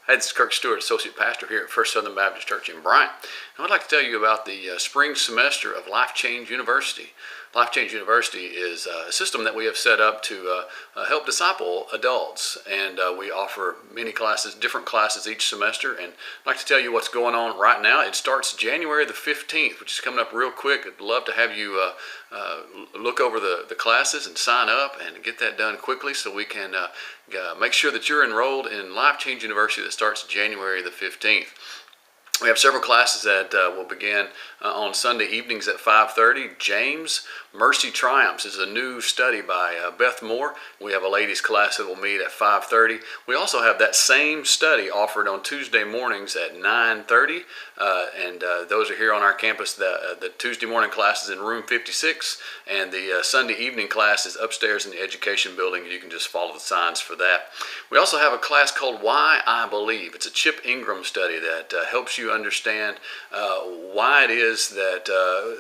Hi, this is Kirk Stewart, Associate Pastor here at First Southern Baptist Church in Bryant. And I'd like to tell you about the spring semester of LifeChange University. LifeChange University is a system that we have set up to help disciple adults, and we offer many classes, different classes each semester. And I'd like to tell you what's going on right now. It starts January the 15th, which is coming up real quick. I'd love to have you look over the classes and sign up and get that done quickly so we can make sure that you're enrolled in LifeChange University that starts January the 15th. We have several classes that will begin on Sunday evenings at 5:30. James, Mercy Triumphs is a new study by Beth Moore. We have a ladies class that will meet at 5:30. We also have that same study offered on Tuesday mornings at 9:30. And those are here on our campus. The Tuesday morning class is in room 56, and the Sunday evening class is upstairs in the education building. You can just follow the signs for that. We also have a class called Why I Believe. It's a Chip Ingram study that helps you understand why it is that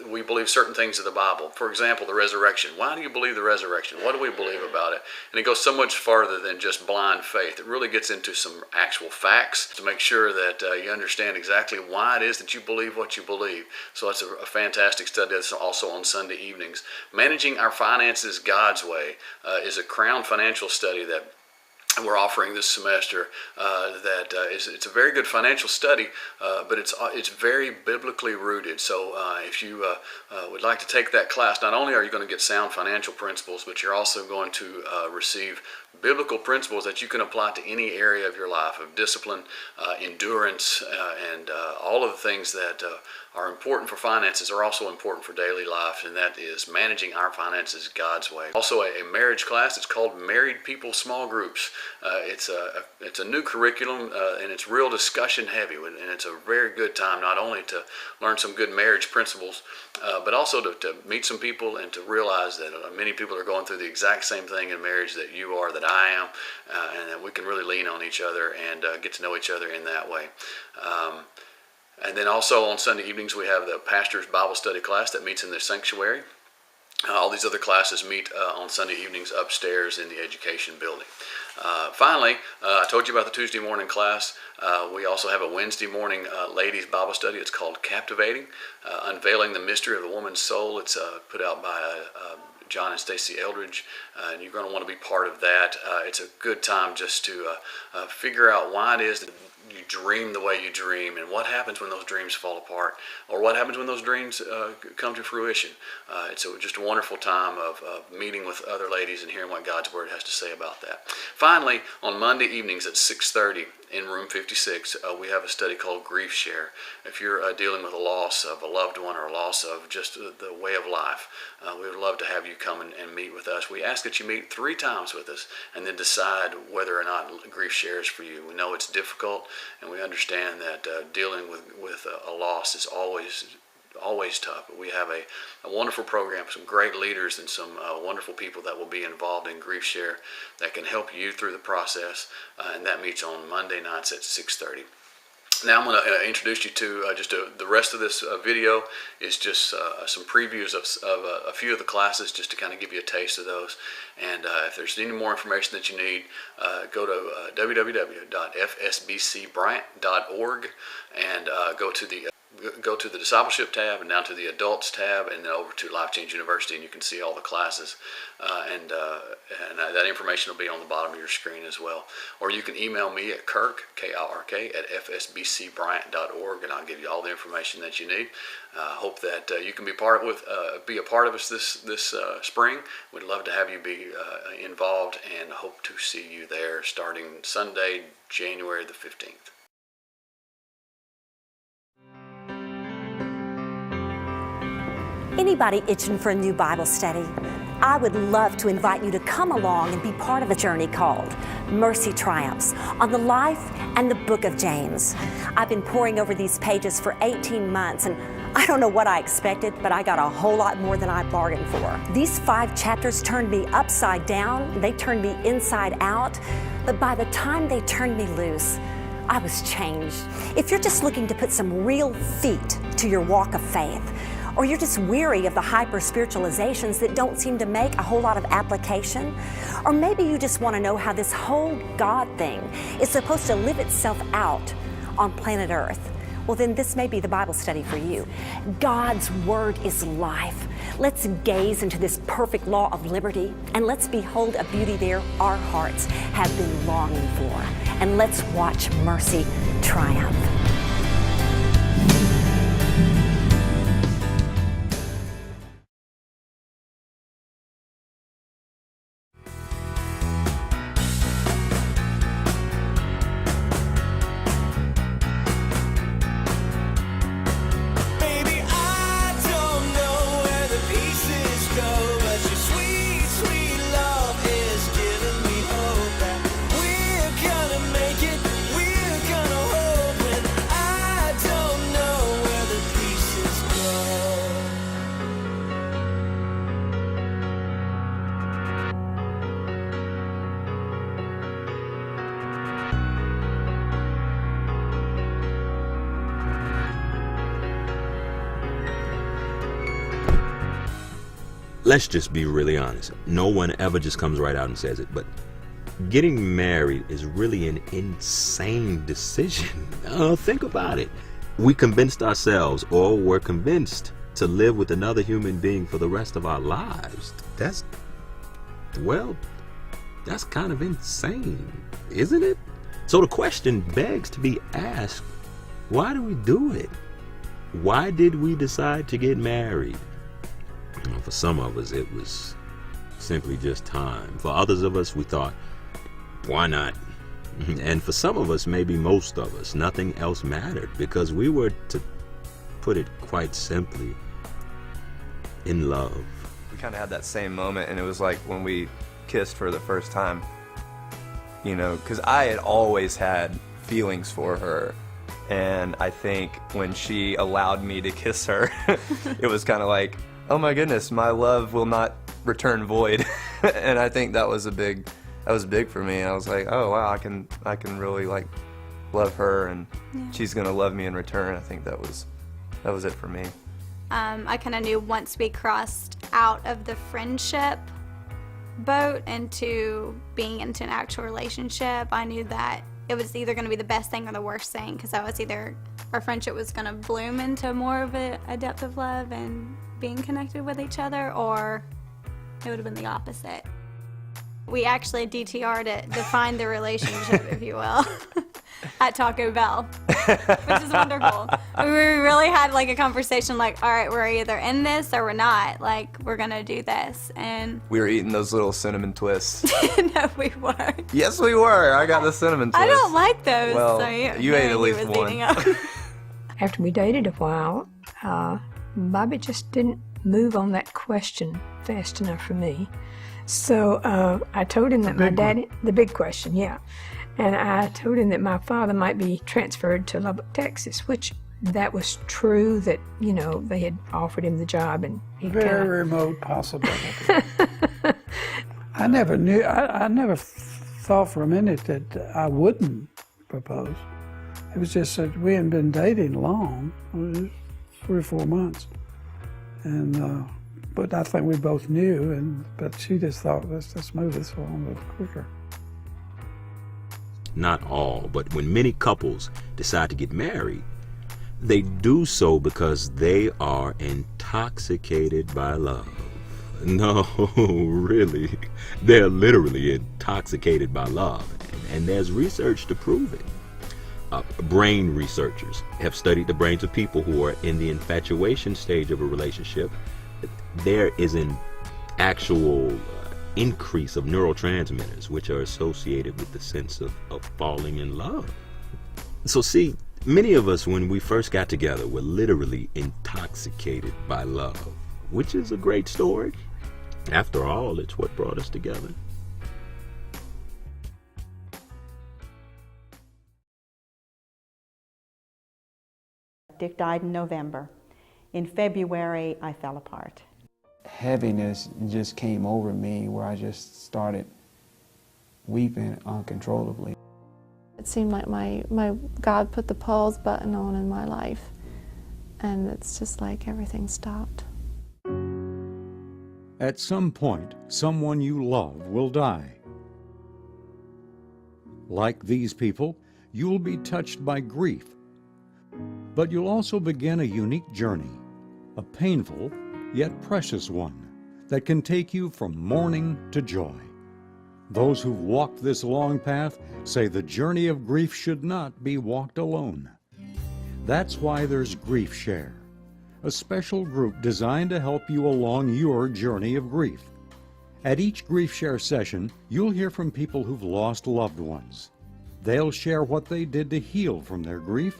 we believe certain things of the Bible. For example, the resurrection. Why do you believe the resurrection? What do we believe about it? And it goes so much farther than just blind faith. It really gets into some actual facts to make sure that you understand exactly why it is that you believe what you believe. So it's a fantastic study. That's also on Sunday evenings. Managing Our Finances God's Way is a Crown financial study that we're offering this semester. It's a very good financial study, but it's very biblically rooted. So if you would like to take that class, not only are you going to get sound financial principles, but you're also going to receive biblical principles that you can apply to any area of your life, of discipline, endurance, and all of the things that are important for finances are also important for daily life, and that is managing our finances God's way. Also a marriage class. It's called Married People Small Groups. It's a new curriculum, and it's real discussion heavy, and it's a very good time not only to learn some good marriage principles, but also to meet some people and to realize that many people are going through the exact same thing in marriage that you are, that I am, and that we can really lean on each other and get to know each other in that way. And then also on Sunday evenings we have the Pastor's Bible Study class that meets in the sanctuary. All these other classes meet on Sunday evenings upstairs in the education building. Finally, I told you about the Tuesday morning class. We also have a Wednesday morning ladies Bible study. It's called Captivating, Unveiling the Mystery of the Woman's Soul. It's put out by John and Stacy Eldridge, and you're going to want to be part of that. It's a good time just to figure out why it is that you dream the way you dream, and what happens when those dreams fall apart, or what happens when those dreams come to fruition. It's just a wonderful time of meeting with other ladies and hearing what God's Word has to say about that. Finally, on Monday evenings at 6:30 in room 56, we have a study called Grief Share. If you're dealing with a loss of a loved one or a loss of just the way of life, we would love to have you come and meet with us. We ask that you meet 3 times with us and then decide whether or not Grief Share is for you. We know it's difficult, and we understand that dealing with a loss is always tough, but we have a wonderful program, some great leaders and some wonderful people that will be involved in Grief Share that can help you through the process, and that meets on Monday nights at 6:30. Now I'm going to introduce you to the rest of this video is just some previews of a few of the classes, just to kind of give you a taste of those. And if there's any more information that you need, go to www.fsbcbryant.org and go to the discipleship tab and down to the adults tab, and then over to LifeChange University, and you can see all the classes, and that information will be on the bottom of your screen as well. Or you can email me at Kirk, K-I-R-K, at fsbcbryant.org, and I'll give you all the information that you need. Hope that you can be a part of us this spring. We'd love to have you be involved, and hope to see you there starting Sunday, January the 15th. Anybody itching for a new Bible study? I would love to invite you to come along and be part of a journey called Mercy Triumphs on the life and the book of James. I've been poring over these pages for 18 months, and I don't know what I expected, but I got a whole lot more than I bargained for. These 5 chapters turned me upside down, they turned me inside out, but by the time they turned me loose, I was changed. If you're just looking to put some real feet to your walk of faith, Or you're just weary of the hyper-spiritualizations that don't seem to make a whole lot of application? Or maybe you just want to know how this whole God thing is supposed to live itself out on planet Earth. Well, then this may be the Bible study for you. God's Word is life. Let's gaze into this perfect law of liberty, and let's behold a beauty there our hearts have been longing for. And let's watch mercy triumph. Let's just be really honest. No one ever just comes right out and says it, but getting married is really an insane decision. Think about it. We convinced ourselves, or were convinced, to live with another human being for the rest of our lives. That's kind of insane, isn't it? So the question begs to be asked, why do we do it? Why did we decide to get married? For some of us, it was simply just time. For others of us, we thought, why not? And for some of us, maybe most of us, nothing else mattered, because we were, to put it quite simply, in love. We kind of had that same moment, and it was like when we kissed for the first time, you know, because I had always had feelings for her. And I think when she allowed me to kiss her, it was kind of like, oh my goodness, my love will not return void. And I think that was big for me. And I was like, oh wow, I can really like love her, and she's gonna love me in return. I think that was it for me. I kind of knew once we crossed out of the friendship boat into being into an actual relationship, I knew that it was either going to be the best thing or the worst thing, because our friendship was going to bloom into more of a depth of love and being connected with each other, or it would have been the opposite. We actually DTR'd it, defined the relationship, if you will, at Taco Bell, which is wonderful. We really had like a conversation like, all right, we're either in this or we're not. Like, we're going to do this. And we were eating those little cinnamon twists. No, we weren't. Yes, we were. I got the cinnamon twists. I don't like those. Well, so you ate at least one. After we dated a while, Bobby just didn't move on that question fast enough for me. So I told him that my daddy, the big question, yeah. And I told him that my father might be transferred to Lubbock, Texas, which that was true, that, you know, they had offered him the job, and he very remote possibility. I never knew, I never thought for a minute that I wouldn't propose. It was just that we hadn't been dating long, 3 or 4 months. And but I think we both knew, but she just thought, let's move this along a little quicker. Not all, but when many couples decide to get married, they do so because they are intoxicated by love. No, really, they're literally intoxicated by love, and there's research to prove it. Brain researchers have studied the brains of people who are in the infatuation stage of a relationship. There is an actual increase of neurotransmitters which are associated with the sense of falling in love. So see, many of us, when we first got together, were literally intoxicated by love, which is a great story. After all, it's what brought us together. Dick died in November. In February, I fell apart. Heaviness just came over me, where I just started weeping uncontrollably. It seemed like my God put the pause button on in my life, and it's just like everything stopped. At some point, someone you love will die. Like these people, you'll be touched by grief. But you'll also begin a unique journey, a painful yet precious one that can take you from mourning to joy. Those who've walked this long path say the journey of grief should not be walked alone. That's why there's Grief Share, a special group designed to help you along your journey of grief. At each Grief Share session, you'll hear from people who've lost loved ones. They'll share what they did to heal from their grief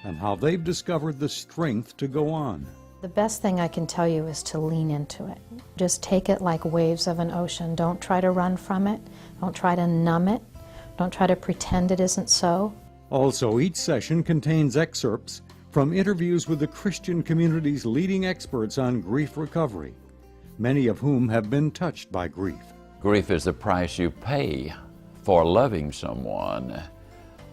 and how they've discovered the strength to go on. The best thing I can tell you is to lean into it. Just take it like waves of an ocean. Don't try to run from it. Don't try to numb it. Don't try to pretend it isn't so. Also, each session contains excerpts from interviews with the Christian community's leading experts on grief recovery, many of whom have been touched by grief. Grief is the price you pay for loving someone,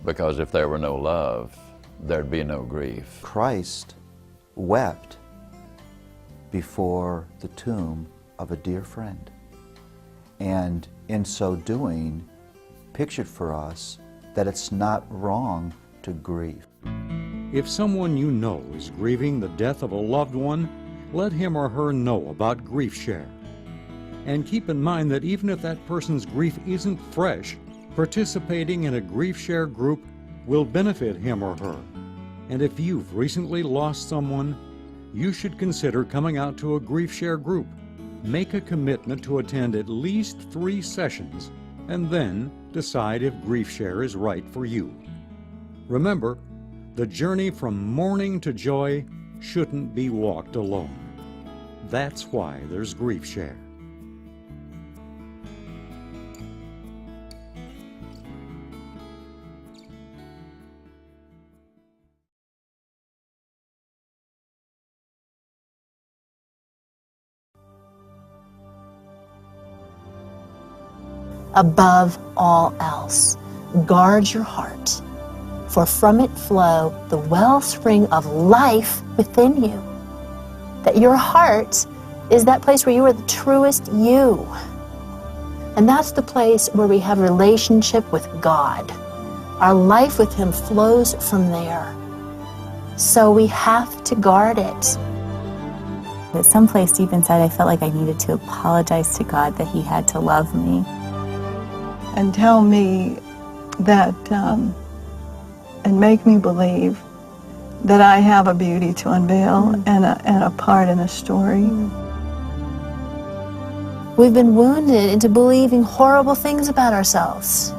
because if there were no love, there'd be no grief. Christ wept before the tomb of a dear friend, and in so doing pictured for us that it's not wrong to grieve. If someone you know is grieving the death of a loved one, let him or her know about Grief Share. And keep in mind that even if that person's grief isn't fresh, participating in a Grief Share group will benefit him or her. And if you've recently lost someone, you should consider coming out to a Grief Share group. Make a commitment to attend at least 3 sessions and then decide if Grief Share is right for you. Remember, the journey from mourning to joy shouldn't be walked alone. That's why there's Grief Share. Above all else, guard your heart, for from it flow the wellspring of life within you. That your heart is that place where you are the truest you. And that's the place where we have a relationship with God. Our life with Him flows from there. So we have to guard it. At some place deep inside, I felt like I needed to apologize to God that He had to love me. And tell me that, and make me believe that I have a beauty to unveil and a part in a story. We've been wounded into believing horrible things about ourselves.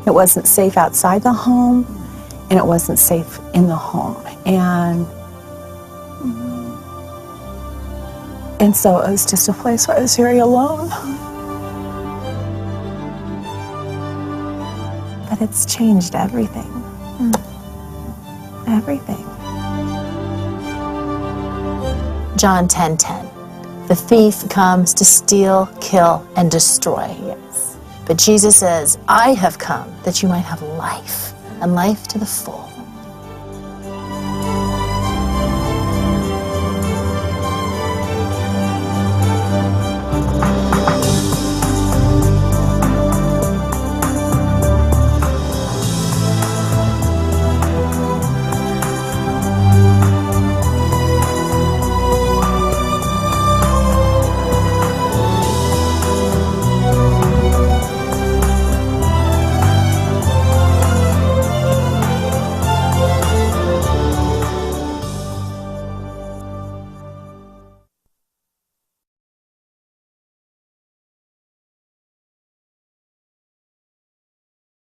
It wasn't safe outside the home, and it wasn't safe in the home. And so it was just a place where I was very alone. But it's changed everything. Everything. John 10:10. The thief comes to steal, kill, and destroy. Yes. But Jesus says, I have come that you might have life, and life to the full.